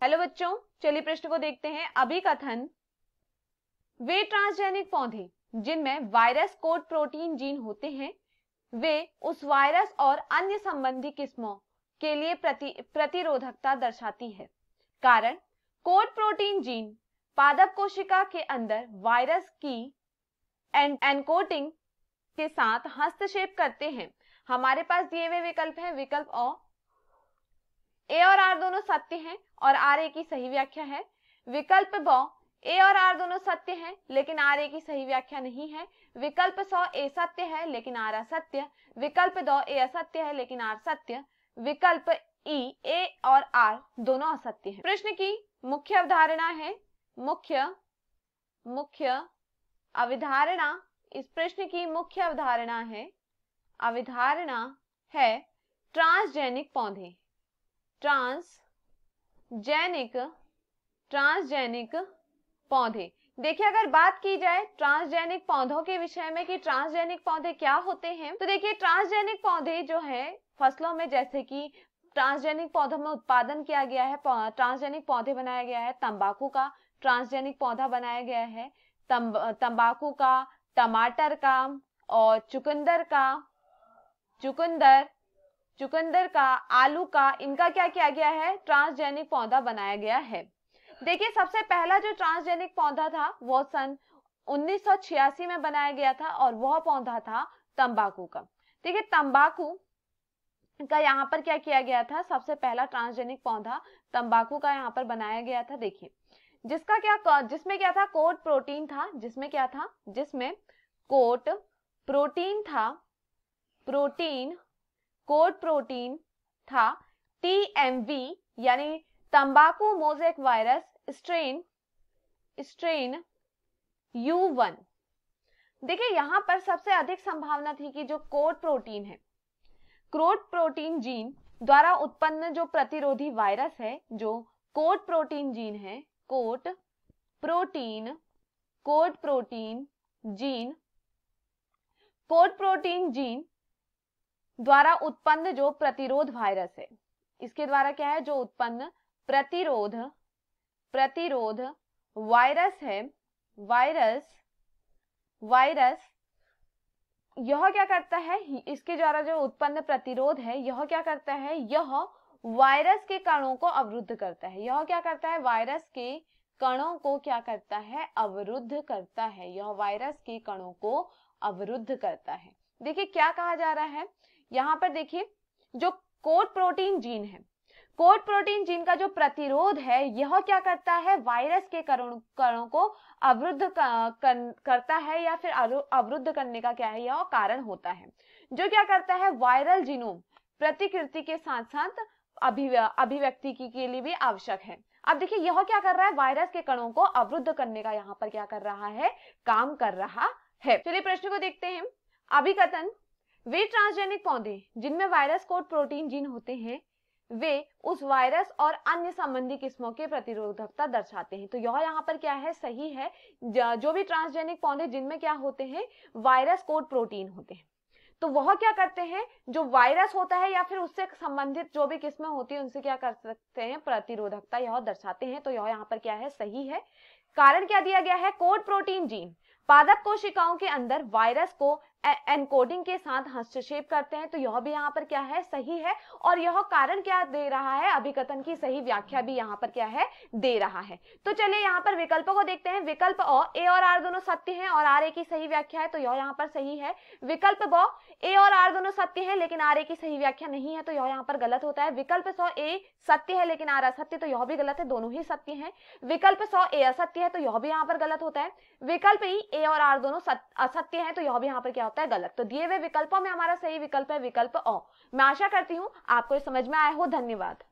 Hello बच्चों, चलिए प्रश्न को देखते हैं। अभिकथन, वे ट्रांसजेनिक पौधे जिनमें वायरस कोड प्रोटीन जीन होते हैं वे उस वायरस और अन्य संबंधी किस्मों के लिए प्रतिरोधकता दर्शाती है। कारण, कोड प्रोटीन जीन पादप कोशिका के अंदर वायरस की एन्कोडिंग के साथ हस्तक्षेप करते हैं। हमारे पास दिए हुए विकल्प हैं। विकल्प अ, ए और आर दोनों सत्य हैं और आर ए की सही व्याख्या है। विकल्प ब, ए और आर दोनों सत्य हैं लेकिन आर ए की सही व्याख्या नहीं है। विकल्प स, ए सत्य है लेकिन आर असत्य। विकल्प द, ए असत्य है लेकिन आर सत्य। विकल्प ई, ए और आर दोनों असत्य हैं। प्रश्न की मुख्य अवधारणा है मुख्य अवधारणा, इस प्रश्न की मुख्य अवधारणा है ट्रांसजेनिक पौधे। ट्रांसजेनिक पौधे। देखिए, अगर बात की जाए ट्रांसजेनिक पौधों के विषय में कि ट्रांसजेनिक पौधे क्या होते हैं, तो देखिए ट्रांसजेनिक पौधे जो है फसलों में, जैसे कि ट्रांसजेनिक पौधों में उत्पादन किया गया है, ट्रांसजेनिक पौधे बनाया गया है। तंबाकू का ट्रांसजेनिक पौधा बनाया गया है, तंबाकू का, टमाटर का और चुकंदर का, आलू का, इनका क्या किया गया है, ट्रांसजेनिक पौधा बनाया गया है। देखिए, सबसे पहला जो ट्रांसजेनिक पौधा था वो सन 1986 में बनाया गया था और वह पौधा था तंबाकू का। देखिए, तंबाकू का यहाँ पर क्या किया गया था, सबसे पहला ट्रांसजेनिक पौधा तंबाकू का यहाँ पर बनाया गया था। देखिए, जिसमें क्या था, कोड प्रोटीन था। जिसमें कोड प्रोटीन था, कोड प्रोटीन था टीएमवी, यानी तंबाकू मोज़ेक वायरस स्ट्रेन U1। देखिए, यहां पर सबसे अधिक संभावना थी कि जो कोड प्रोटीन जीन द्वारा उत्पन्न जो प्रतिरोधी वायरस है, जो कोड प्रोटीन जीन द्वारा उत्पन्न जो प्रतिरोध वायरस है, इसके द्वारा क्या है, जो उत्पन्न प्रतिरोध वायरस है, यह क्या करता है, इसके द्वारा जो उत्पन्न प्रतिरोध है यह क्या करता है, यह वायरस के कणों को अवरुद्ध करता है। यह क्या करता है, वायरस के कणों को क्या करता है, अवरुद्ध करता है। यह वायरस के कणों को अवरुद्ध करता है। देखिए, क्या कहा जा रहा है यहाँ पर, देखिए जो कोड प्रोटीन जीन है, कोड प्रोटीन जीन का जो प्रतिरोध है यह क्या करता है, वायरस के कणों को अवरुद्ध करता है, या फिर अवरुद्ध करने का क्या है, यह कारण होता है। जो क्या करता है, वायरल जीनोम प्रतिकृति के साथ साथ अभिव्यक्ति के लिए भी आवश्यक है। अब देखिए, यह क्या कर रहा है, वायरस के कणों को अवरुद्ध करने का यहाँ पर क्या कर रहा है, काम कर रहा है। चलिए प्रश्न को देखते हैं। अभिकथन, वे ट्रांसजेनिक पौधे जिनमें वायरस कोड प्रोटीन जीन होते हैं वे उस वायरस और अन्य संबंधी किस्मों के प्रतिरोधकता दर्शाते हैं। तो यह यहाँ पर क्या है, सही है। जो भी ट्रांसजेनिक पौधे जिनमें क्या होते हैं, वायरस कोड प्रोटीन होते हैं, तो वह क्या करते हैं, जो वायरस होता है या फिर उससे संबंधित जो भी किस्में होती है उनसे क्या कर सकते हैं, प्रतिरोधकता यह दर्शाते हैं। तो यह यहाँ पर क्या है, सही है। कारण क्या दिया गया है, कोड प्रोटीन जीन पादप कोशिकाओं के अंदर वायरस को एन्कोडिंग के साथ हस्तक्षेप करते हैं। तो यह भी यहाँ पर क्या है, सही है। और यह कारण क्या दे रहा है, अभिकथन की सही व्याख्या भी यहाँ पर क्या है, दे रहा है। तो चलिए यहाँ पर विकल्पों को देखते हैं। विकल्प अ, ए और आर दोनों सत्य हैं और आर ए की सही व्याख्या है, तो यह यहाँ पर सही है। विकल्प ब, ए और आर दोनों सत्य हैं लेकिन आर ए की सही व्याख्या नहीं है, तो यह यहाँ पर गलत होता है। विकल्प स, ए सत्य है लेकिन आर असत्य, तो यह भी गलत है, दोनों ही सत्य हैं। विकल्प स, ए असत्य है, तो यह भी यहाँ पर गलत होता है। विकल्प ई, ए और आर दोनों असत्य हैं, तो यह भी यहाँ पर क्या होता है, गलत। तो दिए हुए विकल्पों में हमारा सही विकल्प है विकल्प अ। मैं आशा करती हूँ आपको समझ में आया हो। धन्यवाद।